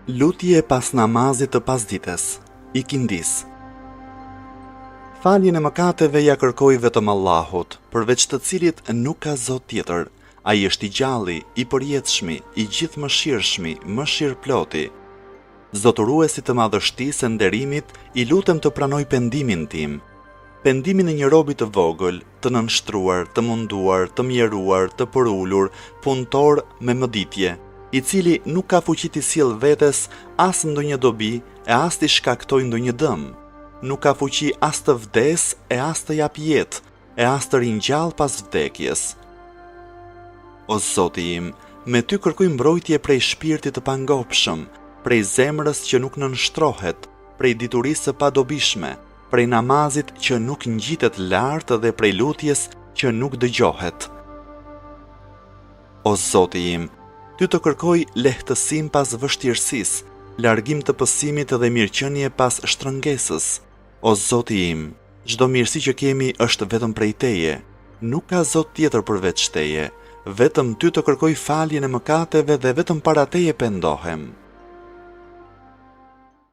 Lutje pas namazit të pasdites, ikindis. Faljen e mëkateve ja kërkoj vetëm Allahut, përveç të cilit nuk ka Zot tjetër. Ai është i gjalli, i përjetshmi, i gjithë mëshirshmi, mëshirëploti. Zotëruesi të madhështisë e nderimit, i lutem të pranoj pendimin tim. Pendimin e një robi të vogël, të nënshtruar, të munduar, të mjeruar, të përulur, punëtor me mëditje, i cili nuk ka fuqi të sjellë vetes as ndonjë dobi e as të shkaktoj ndonjë dëm. Nuk ka fuqi as të vdes e as të jap jetë, e as të ringjall pas vdekjes. O Zoti im, me ty kërkoj mbrojtje prej shpirtit të pangopshëm, prej zemrës që nuk nënshtrohet, prej diturisë së padobishme, prej namazit që nuk ngjitet lart dhe prej lutjes që nuk dëgjohet. O Zoti im, ty të kërkoj lehtësim pas vështirësisë, largim të pësimit dhe mirëqenie pas shtrëngesës. O Zoti im, çdo mirësi që kemi është vetëm prej Teje, nuk ka Zot tjetër përveç Teje, vetëm ty të kërkoj faljen e mëkateve dhe vetëm para Teje pendohem.